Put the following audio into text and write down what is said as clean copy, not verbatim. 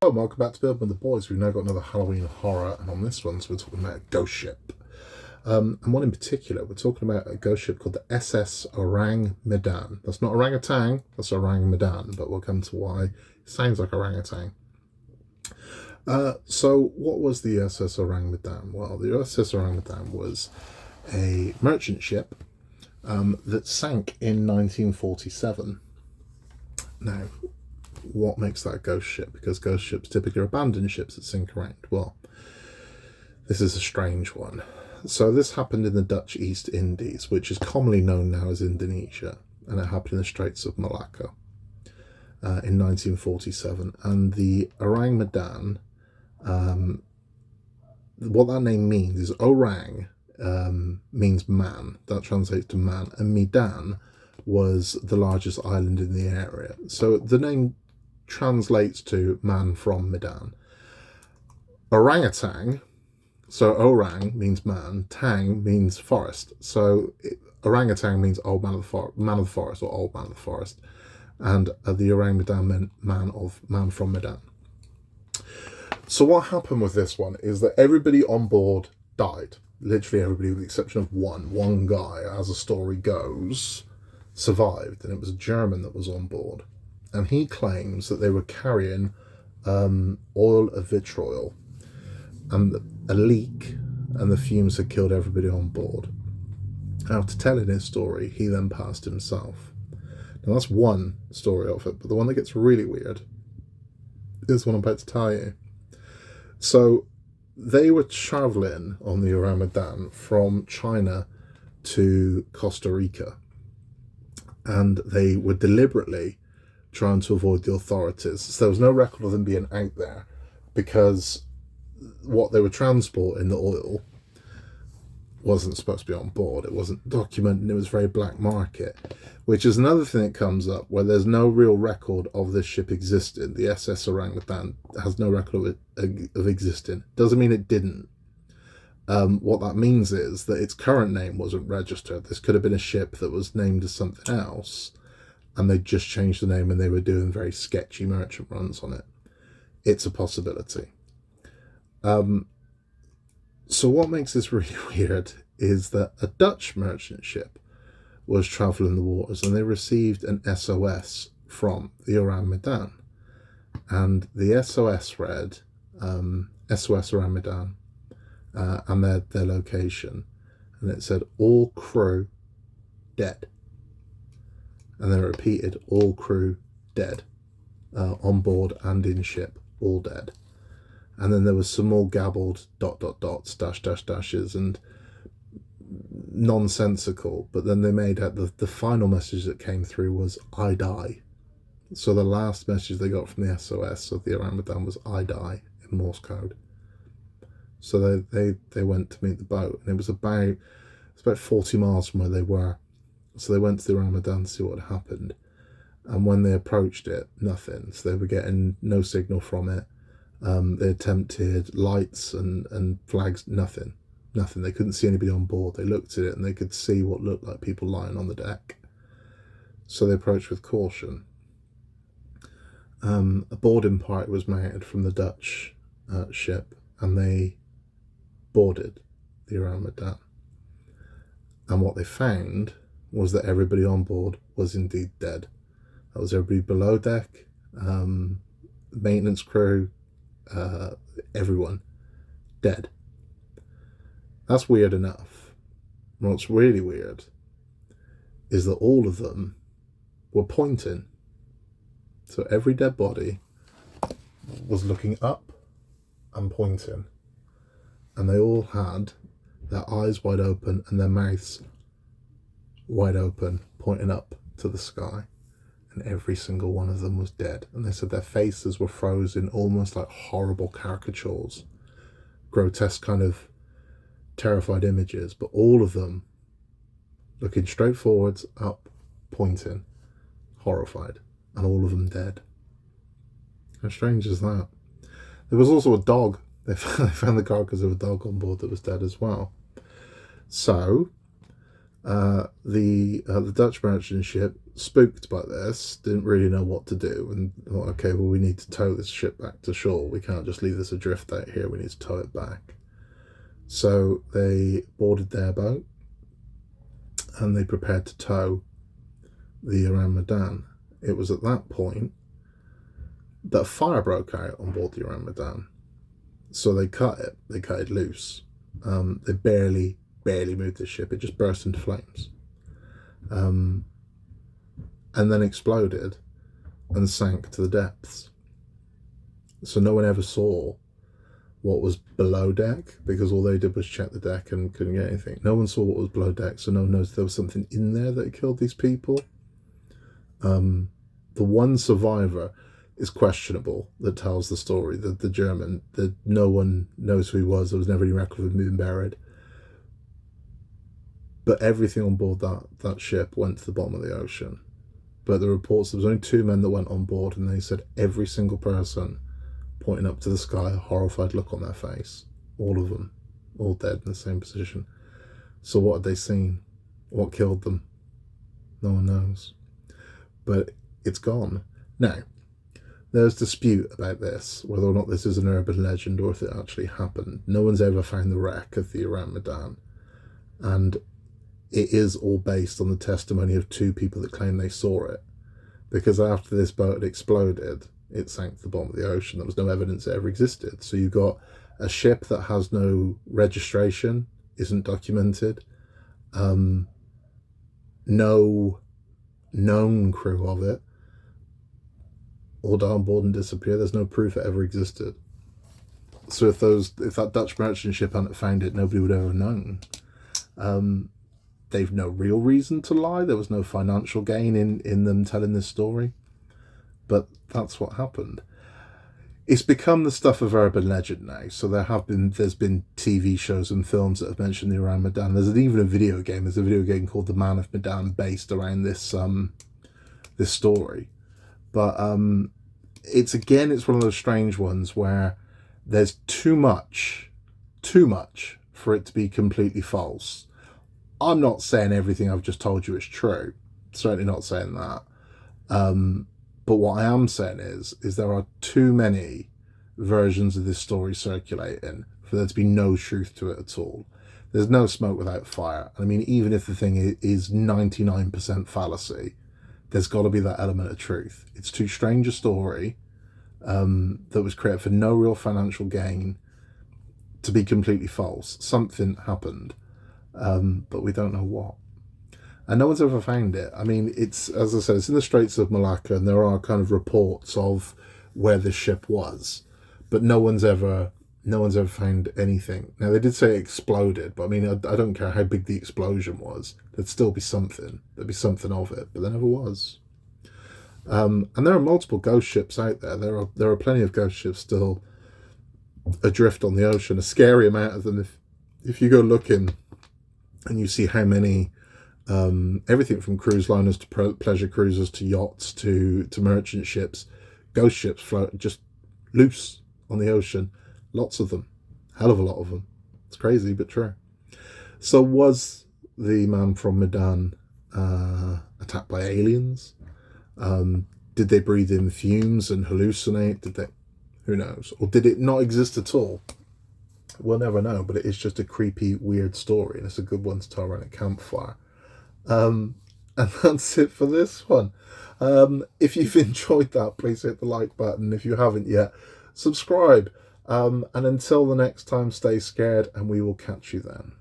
Hello, welcome back to Building with the Boys. We've now got another Halloween horror, and on this one, so we're talking about a ghost ship. And one in particular, we're talking about a ghost ship called the SS Ouran Medan. That's not orangutan, that's Ouran Medan, but we'll come to why it sounds like orangutan. So what was the SS Ouran Medan? Well, the SS Ouran Medan was a merchant ship that sank in 1947. Now, what makes that a ghost ship? Because ghost ships typically are abandoned ships that sink around. Well, this is a strange one. So this happened in the Dutch East Indies, which is commonly known now as Indonesia, and it happened in the Straits of Malacca in 1947. And the Ouran Medan, what that name means is orang means man. That translates to man, and Medan was the largest island in the area. So the name translates to man from Medan. Orangutan, so orang means man, tang means forest. So orangutan means old man of the forest, or old man of the forest, and the Ouran Medan meant man from Medan. So what happened with this one is that everybody on board died. Literally everybody, with the exception of one guy, as the story goes, survived, and it was a German that was on board, and he claims that they were carrying oil of vitriol, and a leak and the fumes had killed everybody on board. After telling his story, he then passed himself. Now that's one story of it, but the one that gets really weird is what I'm about to tell you. So they were traveling on the Ouran Medan from China to Costa Rica, and they were deliberately trying to avoid the authorities. So there was no record of them being out there, because what they were transporting, the oil, wasn't supposed to be on board. It wasn't documented. It was very black market, which is another thing that comes up where there's no real record of this ship existing. The SS Ouran Medan has no record of existing. Doesn't mean it didn't. What that means is that its current name wasn't registered. This could have been a ship that was named as something else, and they just changed the name and they were doing very sketchy merchant runs on it. It's a possibility. So what makes this really weird is that a Dutch merchant ship was travelling the waters, and they received an SOS from the Ouran Medan, and the SOS read SOS Ouran Medan, and their location, and it said all crew dead, and then repeated all crew dead, on board and in ship, all dead. And then there was some more gabbled ... dashes and nonsensical, but then they made out the final message that came through was I die. So the last message they got from the SOS of the Ouran Medan was I die in Morse code. So they went to meet the boat, and it was about 40 miles from where they were. So they went to the Ouran Medan to see what had happened, and when they approached it, nothing. So they were getting no signal from it. They attempted lights and flags, nothing. They couldn't see anybody on board. They looked at it and they could see what looked like people lying on the deck. So they approached with caution. A boarding party was mounted from the Dutch ship, and they boarded the Ouran Medan. And what they found was that everybody on board was indeed dead. That was everybody below deck, maintenance crew, everyone dead. That's weird enough. What's really weird is that all of them were pointing. So every dead body was looking up and pointing, and they all had their eyes wide open and their mouths wide open, pointing up to the sky. And every single one of them was dead. And they said their faces were frozen, almost like horrible caricatures, grotesque kind of terrified images, but all of them looking straight forwards, up, pointing, horrified, and all of them dead. How strange is that? There was also a dog. They found the carcass of a dog on board that was dead as well. So the Dutch merchant ship spooked by this, didn't really know what to do, and thought, okay, well, we need to tow this ship back to shore. We can't just leave this adrift out here. We need to tow it back. So they boarded their boat and they prepared to tow the Ouran Medan. It was at that point that a fire broke out on board the Ouran Medan. So they cut it loose. They barely moved the ship. It just burst into flames. And then exploded and sank to the depths. So no one ever saw what was below deck, because all they did was check the deck and couldn't get anything. No one saw what was below deck, so no one knows there was something in there that killed these people. The one survivor is questionable that tells the story, the German, that no one knows who he was. There was never any record of him being buried. But everything on board that ship went to the bottom of the ocean. But the reports, there was only 2 men that went on board, and they said every single person pointing up to the sky, a horrified look on their face. All of them, all dead in the same position. So what had they seen? What killed them? No one knows. But it's gone. Now, there's dispute about this, whether or not this is an urban legend or if it actually happened. No one's ever found the wreck of the Ouran Medan. And it is all based on the testimony of 2 people that claim they saw it. Because after this boat had exploded, it sank to the bottom of the ocean. There was no evidence it ever existed. So you've got a ship that has no registration, isn't documented, no known crew of it, all die on board and disappear. There's no proof it ever existed. So if that Dutch merchant ship hadn't found it, nobody would ever have known. They've no real reason to lie. There was no financial gain in them telling this story. But that's what happened. It's become the stuff of urban legend now. So there's been TV shows and films that have mentioned the Ouran Medan. There's even a video game. There's a video game called The Man of Medan based around this this story. But it's one of those strange ones where there's too much for it to be completely false. I'm not saying everything I've just told you is true. Certainly not saying that. But what I am saying is there are too many versions of this story circulating for there to be no truth to it at all. There's no smoke without fire. I mean, even if the thing is 99% fallacy, there's got to be that element of truth. It's too strange a story that was created for no real financial gain to be completely false. Something happened. But we don't know what. And no one's ever found it. I mean, it's, as I said, it's in the Straits of Malacca, and there are kind of reports of where this ship was, but no one's ever found anything. Now, they did say it exploded, but I mean, I don't care how big the explosion was. There'd still be something. There'd be something of it, but there never was. And there are multiple ghost ships out there. There are plenty of ghost ships still adrift on the ocean. A scary amount of them. If you go looking and you see how many, everything from cruise liners to pleasure cruisers to yachts to merchant ships, ghost ships float just loose on the ocean. Lots of them. Hell of a lot of them. It's crazy, but true. So was the man from Medan attacked by aliens? Did they breathe in fumes and hallucinate? Did they? Who knows? Or did it not exist at all? We'll never know, but it is just a creepy, weird story, and it's a good one to tell around a campfire. And that's it for this one. If you've enjoyed that, please hit the like button. If you haven't yet, subscribe. And until the next time, stay scared, and we will catch you then.